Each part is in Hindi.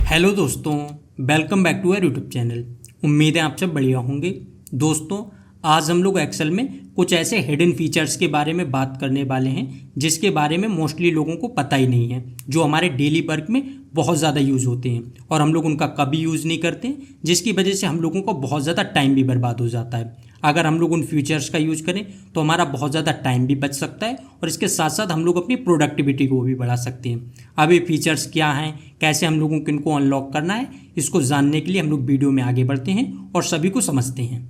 हेलो दोस्तों, welcome back to our YouTube channel. उम्मीद है आप सब बढ़िया होंगे। दोस्तों, आज हम लोग एक्सेल में कुछ ऐसे हिडन फीचर्स के बारे में बात करने वाले हैं जिसके बारे में मोस्टली लोगों को पता ही नहीं है, जो हमारे डेली वर्क में बहुत ज़्यादा यूज़ होते हैं और हम लोग उनका कभी यूज़ नहीं करते, जिसकी वजह से हम लोगों को बहुत ज़्यादा टाइम भी बर्बाद हो जाता है। अगर हम लोग उन फीचर्स का यूज़ करें तो हमारा बहुत ज़्यादा टाइम भी बच सकता है और इसके साथ साथ हम लोग अपनी प्रोडक्टिविटी को भी बढ़ा सकते हैं। अब ये फीचर्स क्या हैं, कैसे हम लोगों को इनको अनलॉक करना है, इसको जानने के लिए हम लोग वीडियो में आगे बढ़ते हैं और सभी को समझते हैं।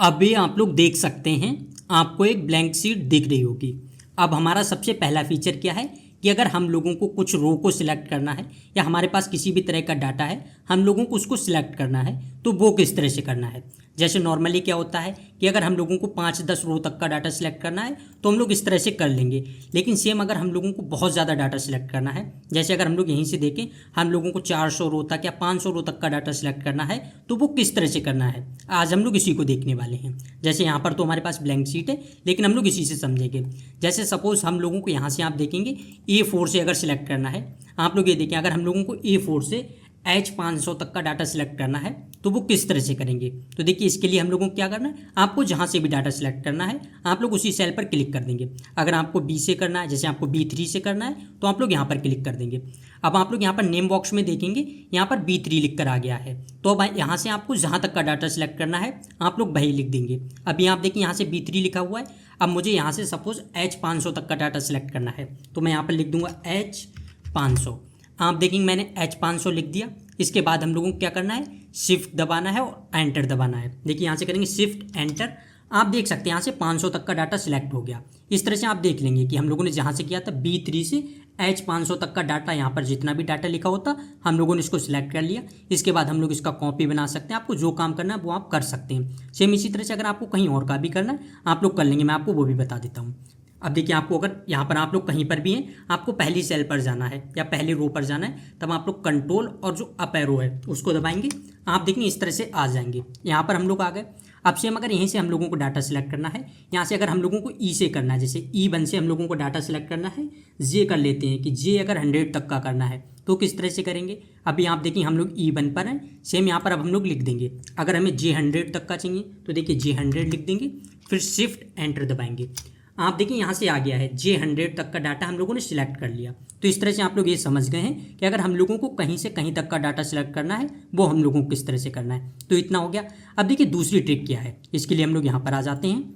अब ये आप लोग देख सकते हैं, आपको एक ब्लैंक शीट दिख रही होगी। अब हमारा सबसे पहला फीचर क्या है कि अगर हम लोगों को कुछ रो को सिलेक्ट करना है या हमारे पास किसी भी तरह का डाटा है, हम लोगों को उसको सिलेक्ट करना है, तो वो किस तरह से करना है। जैसे नॉर्मली क्या होता है कि अगर हम लोगों को 5-10 रो तक का डाटा सिलेक्ट करना है तो हम लोग इस तरह से कर लेंगे। लेकिन सेम अगर हम लोगों को बहुत ज़्यादा डाटा सिलेक्ट करना है, जैसे अगर हम लोग यहीं से देखें, हम लोगों को 400 रो तक या 500 रो तक का डाटा सिलेक्ट करना है, तो वो किस तरह से करना है, आज हम लोग इसी को देखने वाले हैं। जैसे यहाँ पर तो हमारे पास ब्लैंक शीट है, लेकिन हम लोग इसी से समझेंगे। जैसे सपोज़ हम लोगों को यहाँ से आप देखेंगे A4 से अगर सिलेक्ट करना है, आप लोग ये देखें, अगर हम लोगों को A4 से H500 तक का डाटा सिलेक्ट करना है तो वो किस तरह से करेंगे। तो देखिए, इसके लिए हम लोगों को क्या करना है, आपको जहाँ से भी डाटा सिलेक्ट करना है आप लोग उसी सेल पर क्लिक कर देंगे। अगर आपको B से करना है, जैसे आपको B3 से करना है, तो आप लोग यहाँ पर क्लिक कर देंगे। अब आप लोग यहाँ पर नेम बॉक्स में देखेंगे, यहाँ पर B3 लिख कर आ गया है, तो अब यहाँ से आपको जहाँ तक का डाटा सिलेक्ट करना है आप लोग वही लिख देंगे। अभी आप देखिए, यहाँ से B3 लिखा हुआ है। अब मुझे यहाँ से सपोज H500 तक का डाटा सिलेक्ट करना है, तो मैं यहाँ पर लिख दूंगा H500। आप देखेंगे मैंने H500 लिख दिया। इसके बाद हम लोगों को क्या करना है, शिफ्ट दबाना है और एंटर दबाना है। देखिए, यहाँ से करेंगे शिफ्ट एंटर। आप देख सकते हैं यहाँ से 500 तक का डाटा सिलेक्ट हो गया। इस तरह से आप देख लेंगे कि हम लोगों ने जहाँ से किया था B3 से H500 तक का डाटा, यहाँ पर जितना भी डाटा लिखा होता हम लोगों ने इसको सिलेक्ट कर लिया। इसके बाद हम लोग इसका कॉपी बना सकते हैं। आपको जो काम करना है वो आप कर सकते हैं। सेम इसी तरह से अगर आपको कहीं और का भी करना है आप लोग कर लेंगे, मैं आपको वो भी बता देता हूँ। अब देखिए, आपको अगर यहाँ पर आप लोग कहीं पर भी हैं, आपको पहली सेल पर जाना है या पहली रो पर जाना है, तब आप लोग कंट्रोल और जो अप एरो है उसको दबाएंगे। आप देखेंगे इस तरह से आ जाएंगे। यहाँ पर हम लोग आ गए। अब सेम अगर यहीं से हम लोगों को डाटा सिलेक्ट करना है, यहाँ से अगर हम लोगों को ई से करना है, जैसे E1 से हम लोगों को डाटा सिलेक्ट करना है, जे कर लेते हैं कि जे अगर 100 तक का करना है तो किस तरह से करेंगे। अभी आप देखिए, हम लोग E1 पर हैं। सेम यहाँ पर अब हम लोग लिख देंगे, अगर हमें जे 100 तक का चाहिए तो देखिए जे 100 लिख देंगे, फिर शिफ्ट एंटर दबाएंगे। आप देखिए, यहाँ से आ गया है, जे 100 तक का डाटा हम लोगों ने सिलेक्ट कर लिया। तो इस तरह से आप लोग ये समझ गए हैं कि अगर हम लोगों को कहीं से कहीं तक का डाटा सिलेक्ट करना है वो हम लोगों को किस तरह से करना है। तो इतना हो गया। अब देखिए, दूसरी ट्रिक क्या है, इसके लिए हम लोग यहाँ पर आ जाते हैं।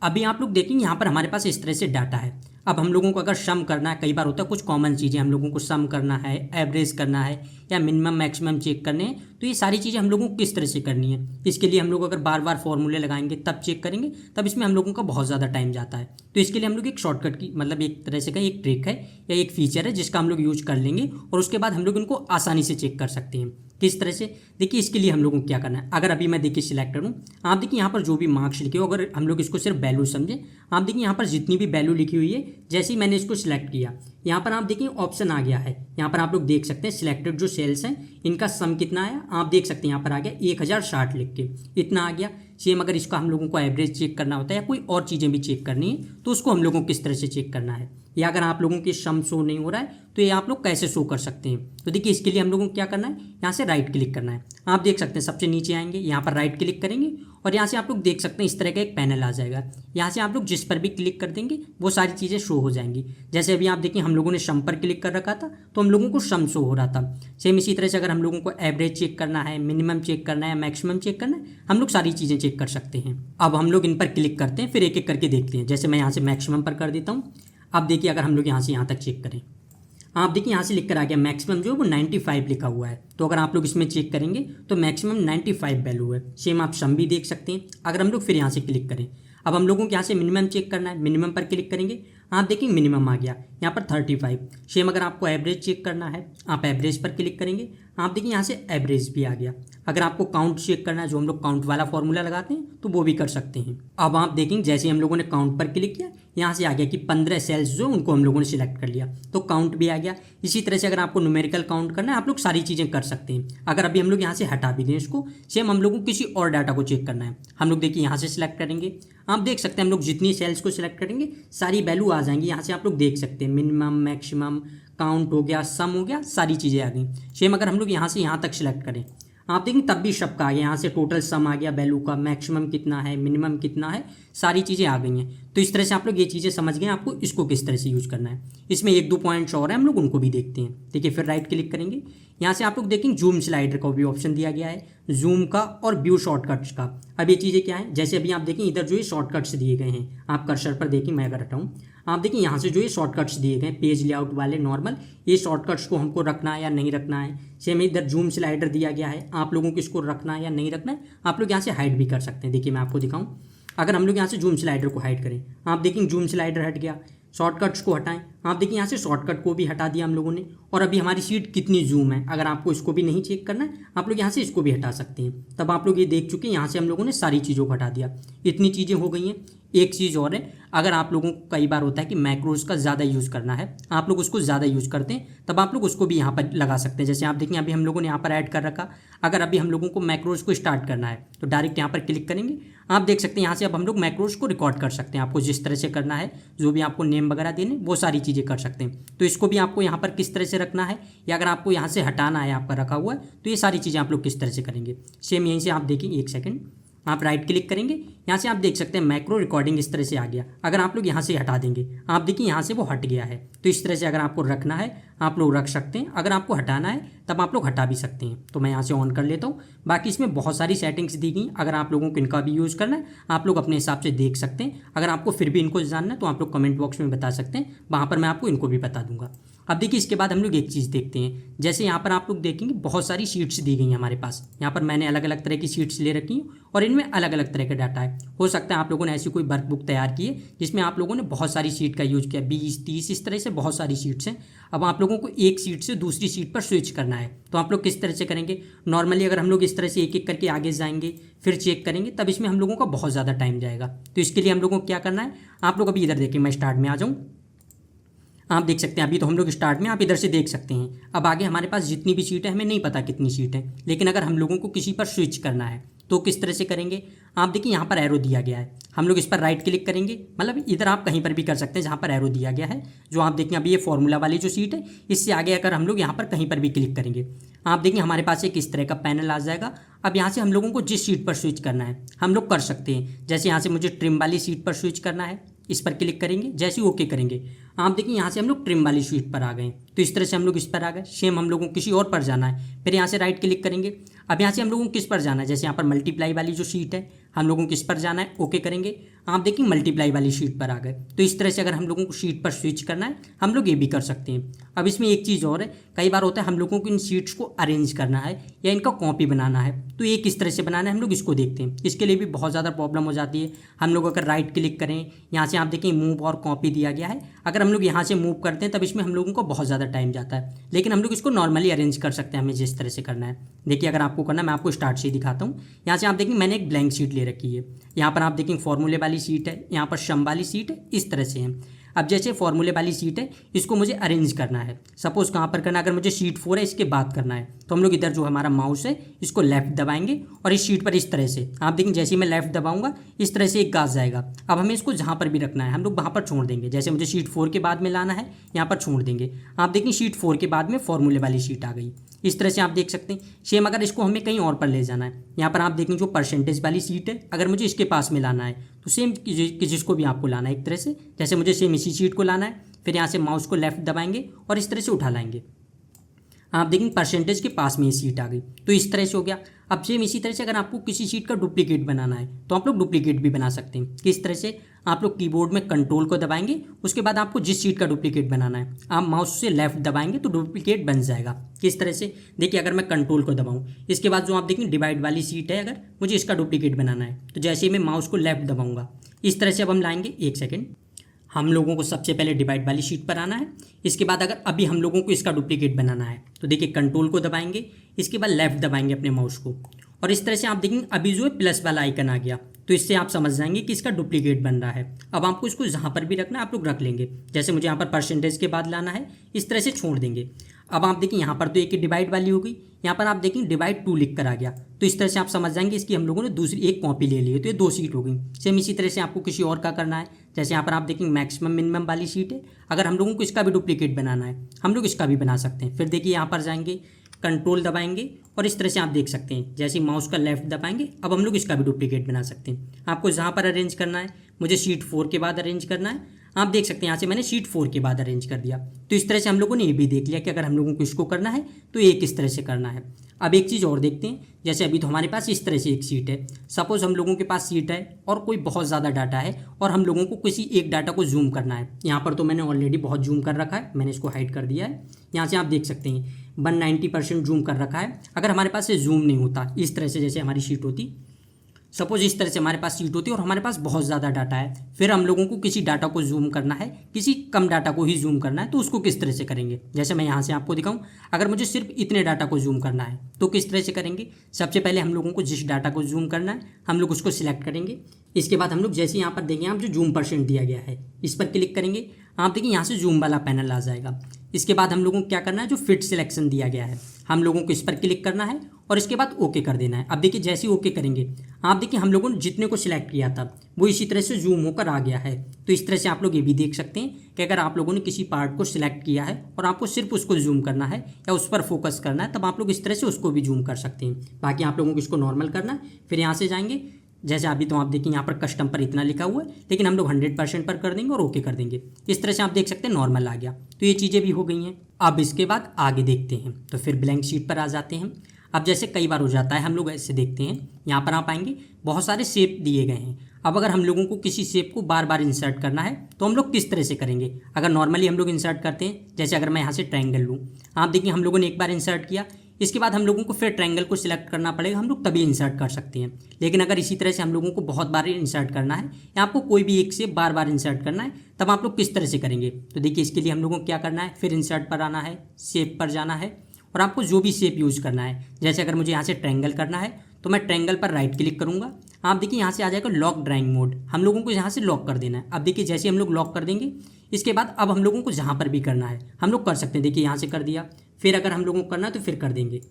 अभी आप लोग देखेंगे, यहाँ पर हमारे पास इस तरह से डाटा है। अब हम लोगों को अगर सम करना है, कई बार होता है कुछ कॉमन चीज़ें हम लोगों को सम करना है, एवरेज करना है या मिनिमम मैक्सिमम चेक करने हैं, तो ये सारी चीज़ें हम लोगों को किस तरह से करनी है। इसके लिए हम लोग अगर बार बार फॉर्मूले लगाएंगे तब चेक करेंगे, तब इसमें हम लोगों का बहुत ज़्यादा टाइम जाता है। तो इसके लिए हम लोग एक शॉर्टकट की, मतलब एक तरह से का एक ट्रिक है या एक फीचर है जिसका हम लोग यूज कर लेंगे और उसके बाद हम लोग इनको आसानी से चेक कर सकते हैं। किस तरह से, देखिए, इसके लिए हम लोगों को क्या करना है, अगर अभी मैं देखिए सिलेक्ट करूँ, आप देखिए यहाँ पर जो भी मार्क्स लिखे हो, अगर हम लोग इसको सिर्फ वैल्यू समझें, आप देखिए यहाँ पर जितनी भी वैल्यू लिखी हुई है, जैसे ही मैंने इसको सिलेक्ट किया, यहाँ पर आप देखिए ऑप्शन आ गया है। यहाँ पर आप लोग देख सकते हैं सिलेक्टेड जो सेल्स हैं इनका सम कितना आया, आप देख सकते हैं यहाँ पर आ गया 1060 लिख के, इतना आ गया। सेम अगर इसका हम लोगों को एवरेज चेक करना होता है या कोई और चीज़ें भी चेक करनी है तो उसको हम लोगों को किस तरह से चेक करना है, या अगर आप लोगों के सम शो नहीं हो रहा है तो ये आप लोग कैसे शो कर सकते हैं। तो देखिए, इसके लिए हम लोगों को क्या करना है, यहाँ से राइट क्लिक करना है। आप देख सकते हैं सबसे नीचे आएंगे, यहाँ पर राइट क्लिक करेंगे और यहाँ से आप लोग देख सकते हैं इस तरह का एक पैनल आ जाएगा। यहाँ से आप लोग जिस पर भी क्लिक कर देंगे वो सारी चीज़ें शो हो जाएंगी। जैसे अभी आप देखिए, हम लोगों ने सम पर क्लिक कर रखा था तो हम लोगों को सम शो हो रहा था। सेम इसी तरह से अगर हम लोगों को एवरेज चेक करना है, मिनिमम चेक करना है, मैक्सिमम चेक करना है, हम लोग सारी चीज़ें चेक कर सकते हैं। अब हम लोग इन पर क्लिक करते हैं, फिर एक एक करके देखते हैं। जैसे मैं यहाँ से मैक्सिमम पर कर देता हूँ। अब देखिए, अगर हम लोग यहाँ से यहाँ तक चेक करें, आप देखिए यहाँ से लिख कर आ गया मैक्सिमम जो है वो 95 लिखा हुआ है। तो अगर आप लोग इसमें चेक करेंगे तो मैक्सिमम 95 वैल्यू है। सेम आप सम भी देख सकते हैं। अगर हम लोग फिर यहाँ से क्लिक करें, अब हम लोगों को यहाँ से मिनिमम चेक करना है, मिनिमम पर क्लिक करेंगे, आप देखिए मिनिमम आ गया यहाँ पर 35। सेम अगर आपको एवरेज चेक करना है, आप एवरेज पर क्लिक करेंगे, आप देखिए यहाँ से एवरेज भी आ गया। अगर आपको काउंट चेक करना है, जो हम लोग काउंट वाला फॉर्मूला लगाते हैं, तो वो भी कर सकते हैं। अब आप देखेंगे जैसे ही हम लोगों ने काउंट पर क्लिक किया, यहाँ से आ गया कि 15 सेल्स जो उनको हम लोगों ने सिलेक्ट कर लिया, तो काउंट भी आ गया। इसी तरह से अगर आपको न्यूमेरिकल काउंट करना है, आप लोग सारी चीज़ें कर सकते हैं। अगर अभी हम लोग यहाँ से हटा भी दें इसको, सेम हम लोगों को किसी और डाटा को चेक करना है, हम लोग देखिए यहाँ से सिलेक्ट करेंगे, आप देख सकते हैं हम लोग जितनी सेल्स को सिलेक्ट करेंगे सारी वैल्यू आ जाएंगी। यहाँ से आप लोग देख सकते हैं मिनिमम, मैक्सिमम, काउंट हो गया, सम हो गया, सारी चीज़ें आ गई। सेम अगर हम लोग यहाँ से यहाँ तक सिलेक्ट करें, आप देखेंगे तब भी सबका आ गया, यहाँ से टोटल सम आ गया, वैल्यू का मैक्सिमम कितना है, मिनिमम कितना है, सारी चीज़ें आ गई हैं। तो इस तरह से आप लोग ये चीज़ें समझ गए आपको इसको किस तरह से यूज़ करना है। इसमें 1-2 पॉइंट्स और हैं, हम लोग उनको भी देखते हैं। देखिए फिर राइट क्लिक करेंगे, यहाँ से आप लोग देखेंगे जूम स्लाइडर का भी ऑप्शन दिया गया है, जूम का और व्यू शॉर्टकट्स का। अब ये चीज़ें क्या है, जैसे अभी आप देखें इधर जो ये शॉर्टकट्स दिए गए हैं, आप कर्सर पर देखें, मैं अगर हटाऊँ, आप देखिए यहाँ से जो ये शॉर्टकट्स दिए गए पेज लेआउट वाले नॉर्मल, ये शॉर्टकट्स को हमको रखना है या नहीं रखना है। सेम इधर जूम स्लाइडर दिया गया है, आप लोगों को इसको रखना है या नहीं रखना है। आप लोग यहाँ से हाइड भी कर सकते हैं। देखिए मैं आपको दिखाऊं, अगर हम लोग यहाँ से जूम स्लाइडर को हाइड करें, आप देखेंगे जूम स्लाइडर हट गया। शॉर्टकट्स को हटाएं, आप देखिए यहाँ से शॉर्टकट को भी हटा दिया हम लोगों ने। और अभी हमारी शीट कितनी जूम है, अगर आपको इसको भी नहीं चेक करना है, आप लोग यहाँ से इसको भी हटा सकते हैं। तब आप लोग ये देख चुके हैं, यहाँ से हम लोगों ने सारी चीज़ों को हटा दिया। इतनी चीज़ें हो गई हैं। एक चीज़ और है, अगर आप लोगों को कई बार होता है कि मैक्रोज का ज़्यादा यूज़ करना है, आप लोग उसको ज़्यादा यूज़ करते हैं, तब आप लोग उसको भी यहाँ पर लगा सकते हैं। जैसे आप देखें अभी हम लोगों ने यहाँ पर ऐड कर रखा, अगर अभी हम लोगों को मैक्रोज को स्टार्ट करना है तो डायरेक्ट यहाँ पर क्लिक करेंगे, आप देख सकते हैं यहाँ से अब हम लोग मैक्रोज को रिकॉर्ड कर सकते हैं। आपको जिस तरह से करना है, जो भी आपको नेम वगैरह देने, वो सारी चीज़ें कर सकते हैं। तो इसको भी आपको यहाँ पर किस तरह से रखना है, या अगर आपको यहाँ से हटाना है आपका रखा हुआ है, तो ये सारी चीज़ें आप लोग किस तरह से करेंगे। सेम यहीं से आप देखिए, एक सेकंड, आप राइट क्लिक करेंगे, यहाँ से आप देख सकते हैं मैक्रो रिकॉर्डिंग इस तरह से आ गया। अगर आप लोग यहाँ से हटा देंगे, आप देखिए यहाँ से वो हट गया है। तो इस तरह से अगर आपको रखना है आप लोग रख सकते हैं, अगर आपको हटाना है तब आप लोग हटा भी सकते हैं। तो मैं यहाँ से ऑन कर लेता हूँ। बाकी इसमें बहुत सारी सेटिंग्स दी गई, अगर आप लोगों को इनका भी यूज़ करना है आप लोग अपने हिसाब से देख सकते हैं। अगर आपको फिर भी इनको जानना है तो आप लोग कमेंट बॉक्स में बता सकते हैं, वहाँ पर मैं आपको इनको भी बता दूंगा। अब देखिए इसके बाद हम लोग एक चीज़ देखते हैं, जैसे यहाँ पर आप लोग देखेंगे बहुत सारी शीट्स दी गई हैं हमारे पास। यहाँ पर मैंने अलग अलग तरह की शीट्स ले रखी हैं और इनमें अलग अलग तरह का डाटा है। हो सकता है आप लोगों ने ऐसी कोई वर्कबुक तैयार की है जिसमें आप लोगों ने बहुत सारी शीट का यूज़ किया, 20-30 इस तरह से बहुत सारी शीट्स हैं। अब आप लोगों को एक शीट से दूसरी शीट पर स्विच करना है, तो आप लोग किस तरह से करेंगे। नॉर्मली अगर हम लोग इस तरह से एक एक करके आगे जाएंगे फिर चेक करेंगे, तब इसमें हम लोगों का बहुत ज़्यादा टाइम जाएगा। तो इसके लिए हम लोगों को क्या करना है, आप लोग अभी इधर देखिए, मैं स्टार्ट में आ जाऊँ, आप देख सकते हैं अभी तो हम लोग स्टार्ट में, आप इधर से देख सकते हैं। अब आगे हमारे पास जितनी भी सीट है, हमें नहीं पता कितनी सीट है, लेकिन अगर हम लोगों को किसी पर स्विच करना है तो किस तरह से करेंगे। आप देखिए यहाँ पर एरो दिया गया है, हम लोग इस पर राइट क्लिक करेंगे, मतलब इधर आप कहीं पर भी कर सकते हैं जहाँ पर एरो दिया गया है। जो आप देखें अभी ये फॉर्मूला वाली जो सीट है, इससे आगे अगर हम लोग यहाँ पर कहीं पर भी क्लिक करेंगे, आप देखिए हमारे पास एक इस तरह का पैनल आ जाएगा। अब यहाँ से हम लोगों को जिस सीट पर स्विच करना है हम लोग कर सकते हैं। जैसे यहाँ से मुझे ट्रिम वाली सीट पर स्विच करना है, इस पर क्लिक करेंगे, जैसे ओके करेंगे, आप देखिए यहाँ से हम लोग ट्रिम वाली शीट पर आ गए। तो इस तरह से हम लोग इस पर आ गए। सेम हम लोगों को किसी और पर जाना है, फिर यहाँ से राइट क्लिक करेंगे। अब यहाँ से हम लोगों को किस पर जाना है, जैसे यहाँ पर मल्टीप्लाई वाली जो शीट है, हम लोगों को किस पर जाना है, ओके करेंगे, आप देखिए मल्टीप्लाई वाली शीट पर आ गए। तो इस तरह से अगर हम लोगों को शीट पर स्विच करना है हम लोग ये भी कर सकते हैं। अब इसमें एक चीज़ और है, कई बार होता है हम लोगों को इन शीट्स को अरेंज करना है या इनका कॉपी बनाना है, तो ये किस तरह से बनाना है हम लोग इसको देखते हैं। इसके लिए भी बहुत ज़्यादा प्रॉब्लम हो जाती है। हम लोग अगर राइट क्लिक करें, यहाँ से आप देखिए मूव और कॉपी दिया गया है, अगर हम लोग यहाँ से मूव करते हैं तब इसमें हम लोगों को बहुत ज़्यादा टाइम जाता है, लेकिन हम लोग इसको नॉर्मली अरेंज कर सकते हैं हमें जिस तरह से करना है। देखिए अगर आपको करना है, मैं आपको स्टार्ट से ही दिखाता हूँ। यहाँ से आप देखेंगे मैंने एक ब्लैंक शीट ले रखी है, यहाँ पर आप देखेंगे फॉर्मूले वाली सीट है, यहाँ पर सम वाली सीट है, इस तरह से है। अब जैसे फॉर्मूले वाली सीट है, इसको मुझे अरेंज करना है। सपोज कहाँ पर करना है, अगर मुझे शीट 4 है इसके बाद करना है, तो हम लोग इधर जो हमारा माउस है इसको लेफ्ट दबाएंगे और इस शीट पर इस तरह से आप देखेंगे, जैसे मैं लेफ्ट दबाऊंगा इस तरह से एक गाज जाएगा। अब हमें इसको जहाँ पर भी रखना है हम लोग वहाँ पर छोड़ देंगे। जैसे मुझे शीट 4 के बाद में लाना है, यहाँ पर छोड़ देंगे। आप देखेंगे शीट 4 के बाद में फॉर्मूले वाली शीट आ गई, इस तरह से आप देख सकते हैं। सेम अगर इसको हमें कहीं और पर ले जाना है, यहाँ पर आप देखेंगे जो परसेंटेज वाली सीट है, अगर मुझे इसके पास में लाना है तो सेम जिसको भी आपको लाना है एक तरह से, जैसे मुझे सेम इसी सीट को लाना है, फिर यहाँ से माउस को लेफ्ट दबाएंगे और इस तरह से उठा लाएंगे। आप देखेंगे परसेंटेज के पास में ये सीट आ गई, तो इस तरह से हो गया। अब सेम इसी तरह से अगर आपको किसी सीट का डुप्लीकेट बनाना है तो आप लोग डुप्लीकेट भी बना सकते हैं। किस तरह से, आप लोग कीबोर्ड में कंट्रोल को दबाएंगे, उसके बाद आपको जिस सीट का डुप्लीकेट बनाना है आप माउस से लेफ्ट दबाएंगे तो डुप्लीकेट बन जाएगा। किस तरह से, देखिए अगर मैं कंट्रोल को दबाऊं, इसके बाद जो आप देखेंगे डिवाइड वाली सीट है, अगर मुझे इसका डुप्लीकेट बनाना है तो जैसे ही मैं माउस को लेफ्ट दबाऊंगा इस तरह से अब हम लाएंगे। एक सेकेंड, हम लोगों को सबसे पहले डिवाइड वाली शीट पर आना है, इसके बाद अगर अभी हम लोगों को इसका डुप्लीकेट बनाना है तो देखिए कंट्रोल को दबाएंगे, इसके बाद लेफ्ट दबाएंगे अपने माउस को, और इस तरह से आप देखेंगे अभी जो है प्लस वाला आइकन आ गया, तो इससे आप समझ जाएंगे कि इसका डुप्लीकेट बन रहा है। अब आपको इसको जहाँ पर भी रखना है आप लोग रख लेंगे। जैसे मुझे यहाँ पर परसेंटेज के बाद लाना है, इस तरह से छोड़ देंगे। अब आप देखिए यहाँ पर तो एक डिवाइड वाली हो गई, यहाँ पर आप देखेंगे डिवाइड 2 लिख कर आ गया, तो इस तरह से आप समझ जाएंगे इसकी हम लोगों ने दूसरी एक कॉपी ले ली है, तो ये 2 शीट हो गई। सेम इसी तरह से आपको किसी और का करना है, जैसे यहाँ पर आप देखेंगे मैक्सिमम मिनिमम वाली शीट है। अगर हम लोगों को इसका भी डुप्लीकेट बनाना है, हम लोग इसका भी बना सकते हैं। फिर देखिए यहाँ पर जाएंगे, कंट्रोल दबाएंगे और इस तरह से आप देख सकते हैं जैसे माउस का लेफ्ट दबाएंगे, अब हम लोग इसका भी डुप्लीकेट बना सकते हैं। आपको जहाँ पर अरेंज करना है, मुझे शीट 4 के बाद अरेंज करना है, आप देख सकते हैं यहाँ से मैंने शीट 4 के बाद अरेंज कर दिया। तो इस तरह से हम लोगों ने ये भी देख लिया कि अगर हम लोगों को इसको करना है तो ये किस तरह से करना है। अब एक चीज़ और देखते हैं, जैसे अभी तो हमारे पास इस तरह से एक शीट है। सपोज हम लोगों के पास शीट है और कोई बहुत ज़्यादा डाटा है और हम लोगों को किसी एक डाटा को जूम करना है। यहाँ पर तो मैंने ऑलरेडी बहुत जूम कर रखा है, मैंने इसको हाइड कर दिया है। यहाँ से आप देख सकते हैं 190% जूम कर रखा है। अगर हमारे पास ये जूम नहीं होता, इस तरह से जैसे हमारी शीट होती, सपोज इस तरह से हमारे पास शीट होती है और हमारे पास बहुत ज़्यादा डाटा है, फिर हम लोगों को किसी डाटा को जूम करना है, किसी कम डाटा को ही जूम करना है, तो उसको किस तरह से करेंगे। जैसे मैं यहाँ से आपको दिखाऊं, अगर मुझे सिर्फ इतने डाटा को जूम करना है तो किस तरह से करेंगे। सबसे पहले हम लोगों को जिस डाटा को जूम करना है हम लोग उसको सिलेक्ट करेंगे। इसके बाद हम लोग जैसे यहाँ पर देंगे, आप जो जूम % दिया गया है इस पर क्लिक करेंगे, आप देखिए यहाँ से जूम वाला पैनल आ जाएगा। इसके बाद हम लोगों को क्या करना है, जो फिट सिलेक्शन दिया गया है हम लोगों को इस पर क्लिक करना है और इसके बाद ओके कर देना है। अब देखिए जैसे ही ओके करेंगे, आप देखिए हम लोगों ने जितने को सिलेक्ट किया था वो इसी तरह से जूम होकर आ गया है। तो इस तरह से आप लोग ये भी देख सकते हैं कि अगर आप लोगों ने किसी पार्ट को सिलेक्ट किया है और आपको सिर्फ उसको जूम करना है या उस पर फोकस करना है, तब आप लोग इस तरह से उसको भी जूम कर सकते हैं। बाकी आप लोगों को इसको नॉर्मल करना है। फिर यहाँ से जाएंगे, जैसे अभी तो आप देखिए यहाँ पर कस्टम पर इतना लिखा हुआ है, लेकिन हम लोग 100% पर कर देंगे और ओके कर देंगे। इस तरह से आप देख सकते हैं नॉर्मल आ गया। तो ये चीज़ें भी हो गई हैं। अब इसके बाद आगे देखते हैं, तो फिर ब्लैंक शीट पर आ जाते हैं। अब जैसे कई बार हो जाता है, हम लोग ऐसे देखते हैं, यहाँ पर आप आएंगे, बहुत सारे शेप दिए गए हैं। अब अगर हम लोगों को किसी शेप को बार बार इंसर्ट करना है तो हम लोग किस तरह से करेंगे। अगर नॉर्मली हम लोग इंसर्ट करते हैं, जैसे अगर मैं यहाँ से ट्रायंगल लूँ, आप देखिए हम लोगों ने एक बार इंसर्ट किया, इसके बाद हम लोगों को फिर ट्रायंगल को सिलेक्ट करना पड़ेगा, हम लोग तभी इंसर्ट कर सकते हैं। लेकिन अगर इसी तरह से हम लोगों को बहुत बार इंसर्ट करना है या आपको कोई भी एक शेप बार बार इंसर्ट करना है, तब आप लोग किस तरह से करेंगे। तो देखिए इसके लिए हम लोगों को क्या करना है, फिर इंसर्ट पर आना है, शेप पर जाना है और आपको जो भी शेप यूज़ करना है, जैसे अगर मुझे यहाँ से ट्रायंगल करना है तो मैं ट्रायंगल पर राइट क्लिक करूँगा। आप देखिए यहाँ से आ जाएगा लॉक ड्राइंग मोड, हम लोगों को यहाँ से लॉक कर देना है। अब देखिए जैसे हम लोग लॉक कर देंगे, इसके बाद अब हम लोगों को जहाँ पर भी करना है हम लोग कर सकते हैं। देखिए यहाँ से कर दिया, फिर अगर हम लोगों को करना है तो फिर कर देंगे।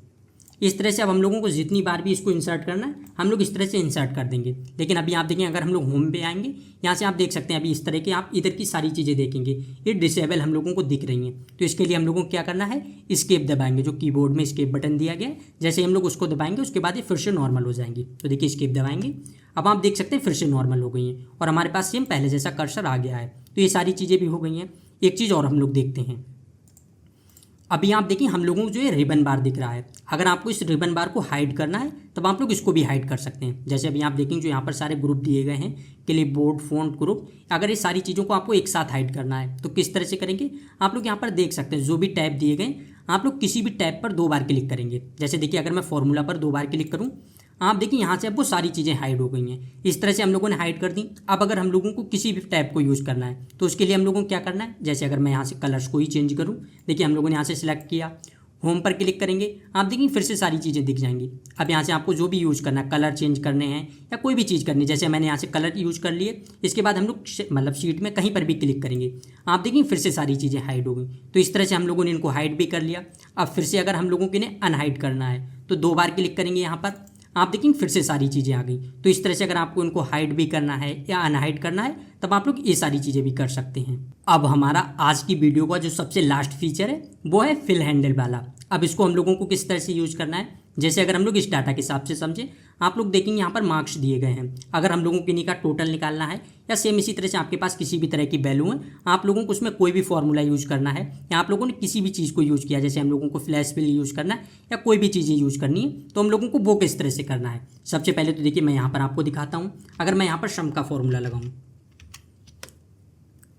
इस तरह से अब हम लोगों को जितनी बार भी इसको इंसर्ट करना है हम लोग इस तरह से इंसर्ट कर देंगे। लेकिन अभी आप देखें, अगर हम लोग होम पे आएंगे, यहाँ से आप देख सकते हैं अभी इस तरह के आप इधर की सारी चीज़ें देखेंगे, ये डिसेबल हम लोगों को दिख रही हैं। तो इसके लिए हम लोगों को क्या करना है, एस्केप दबाएंगे, जो कीबोर्ड में एस्केप बटन दिया गया है, जैसे हम लोग उसको दबाएंगे उसके बाद ये फिर से नॉर्मल हो जाएंगी। तो देखिए एस्केप दबाएंगे, अब आप देख सकते हैं फिर से नॉर्मल हो गई हैं और हमारे पास सेम पहले जैसा कर्सर आ गया है। तो ये सारी चीज़ें भी हो गई हैं। एक चीज़ और हम लोग देखते हैं, अभी आप देखिए हम लोगों को जो ये रिबन बार दिख रहा है, अगर आपको इस रिबन बार को हाइड करना है तब आप लोग इसको भी हाइड कर सकते हैं। जैसे अभी आप देखेंगे जो यहाँ पर सारे ग्रुप दिए गए हैं, क्लिपबोर्ड, फ़ॉन्ट ग्रुप, अगर ये सारी चीज़ों को आपको एक साथ हाइड करना है तो किस तरह से करेंगे। आप लोग यहाँ पर देख सकते हैं जो भी टैब दिए गए, आप लोग किसी भी टैब पर 2 बार क्लिक करेंगे। जैसे देखिए अगर मैं फॉर्मूला पर 2 बार क्लिक करूँ, आप देखिए यहाँ से अब वो सारी चीज़ें हाइड हो गई हैं। इस तरह से हम लोगों ने हाइड कर दी। अब अगर हम लोगों को किसी भी टैब को यूज़ करना है तो उसके लिए हम लोगों को क्या करना है, जैसे अगर मैं यहाँ से कलर्स को ही चेंज करूँ, देखिए हम लोगों ने यहाँ से सिलेक्ट किया, होम पर क्लिक करेंगे, आप देखिए फिर से सारी चीज़ें दिख जाएंगी। अब यहाँ से आपको जो भी यूज़ करना है, कलर चेंज करने हैं या कोई भी चीज़ करनी है, जैसे मैंने यहाँ से कलर यूज़ कर लिए, इसके बाद हम लोग मतलब शीट में कहीं पर भी क्लिक करेंगे, आप देखिए फिर से सारी चीज़ें हाइड हो गई। तो इस तरह से हम लोगों ने इनको हाइड भी कर लिया। अब फिर से अगर हम लोगों को इन्हें अनहाइड करना है तो 2 बार क्लिक करेंगे यहाँ पर, आप देखेंगे फिर से सारी चीज़ें आ गई। तो इस तरह से अगर आपको इनको हाइड भी करना है या अनहाइड करना है तब आप लोग ये सारी चीज़ें भी कर सकते हैं। अब हमारा आज की वीडियो का जो सबसे लास्ट फीचर है वो है फिल हैंडल वाला। अब इसको हम लोगों को किस तरह से यूज़ करना है, जैसे अगर हम लोग इस डाटा के हिसाब से समझें, आप लोग देखेंगे यहाँ पर मार्क्स दिए गए हैं, अगर हम लोगों को इन्हीं का टोटल निकालना है या सेम इसी तरह से आपके पास किसी भी तरह की वैल्यू है, आप लोगों को उसमें कोई भी फॉर्मूला यूज़ करना है या आप लोगों ने किसी भी चीज़ को यूज़ किया, जैसे हम लोगों को फ्लैश फिल यूज़ करना है या कोई भी चीज़ें यूज़ करनी है, तो हम लोगों को वो किस तरह से करना है। सबसे पहले तो देखिए मैं यहाँ पर आपको दिखाता हूँ। अगर मैं यहाँ पर सम का फॉर्मूला लगाऊँ,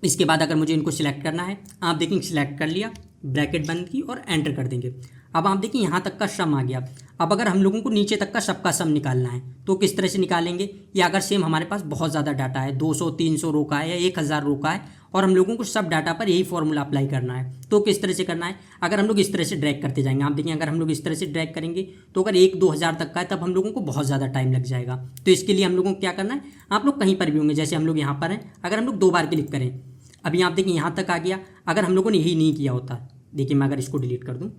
इसके बाद अगर मुझे इनको सिलेक्ट करना है, आप देखेंगे सिलेक्ट कर लिया, ब्रैकेट बंद की और एंटर कर देंगे। अब आप देखिए यहाँ तक का सम आ गया। अब अगर हम लोगों को नीचे तक का सबका सम निकालना है तो किस तरह से निकालेंगे, या अगर सेम हमारे पास बहुत ज़्यादा डाटा है, 200-300 रो का है या 1000 रो का है और हम लोगों को सब डाटा पर यही फॉर्मूला अप्लाई करना है, तो किस तरह से करना है। अगर हम लोग इस तरह से ड्रैग करते जाएंगे, आप देखिए अगर हम लोग इस तरह से ड्रैग करेंगे तो अगर 1-2 हज़ार तक का है तब हम लोगों को बहुत ज़्यादा टाइम लग जाएगा। तो इसके लिए हम लोगों को क्या करना है, आप लोग कहीं पर भी होंगे, जैसे हम लोग यहाँ पर हैं, अगर हम लोग 2 बार क्लिक करें, अभी आप देखिए यहाँ तक आ गया। अगर हम लोगों ने यही नहीं किया होता, देखिए मैं अगर इसको डिलीट कर दूँ,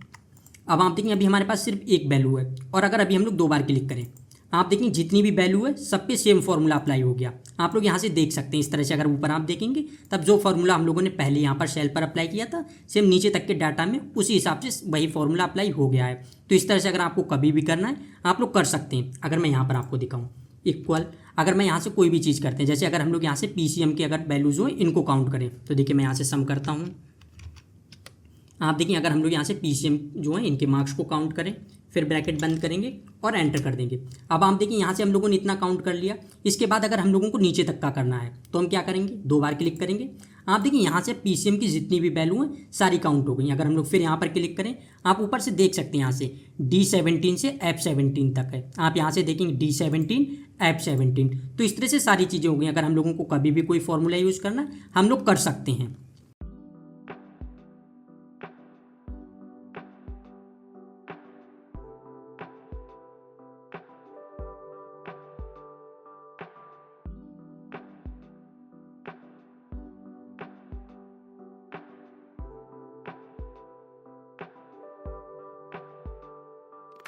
अब आप देखें अभी हमारे पास सिर्फ एक वैल्यू है, और अगर अभी हम लोग 2 बार क्लिक करें, आप देखें जितनी भी वैल्यू है सब पे सेम फॉर्मूला अप्लाई हो गया। आप लोग यहाँ से देख सकते हैं इस तरह से, अगर ऊपर आप देखेंगे तब जो फॉर्मूला हम लोगों ने पहले यहाँ पर सेल पर अप्लाई किया था, सेम नीचे तक के डाटा में उसी हिसाब से वही फॉर्मूला अप्लाई हो गया है। तो इस तरह से अगर आपको कभी भी करना है आप लोग कर सकते हैं। अगर मैं यहाँ पर आपको दिखाऊँ इक्वल, अगर मैं यहाँ से कोई भी चीज़ करते हैं, जैसे अगर हम लोग यहाँ से PCM के अगर वैल्यूज़ हो इनको काउंट करें, तो देखिए मैं यहाँ से सम करता हूँ। आप देखिए अगर हम लोग यहाँ से PCM जो है इनके मार्क्स को काउंट करें, फिर ब्रैकेट बंद करेंगे और एंटर कर देंगे। अब आप देखिए यहाँ से हम लोगों ने इतना काउंट कर लिया। इसके बाद अगर हम लोगों को नीचे तक का करना है तो हम क्या करेंगे, 2 बार क्लिक करेंगे। आप देखिए यहाँ से PCM की जितनी भी वैल्यू हैं सारी काउंट हो गई। अगर हम लोग फिर यहाँ पर क्लिक करें, आप ऊपर से देख सकते हैं यहाँ से D17 से F17 तक है। आप यहाँ से देखेंगे D17 F17। तो इस तरह से सारी चीज़ें हो गई। अगर हम लोगों को कभी भी कोई फॉर्मूला यूज़ करना है हम लोग कर सकते हैं।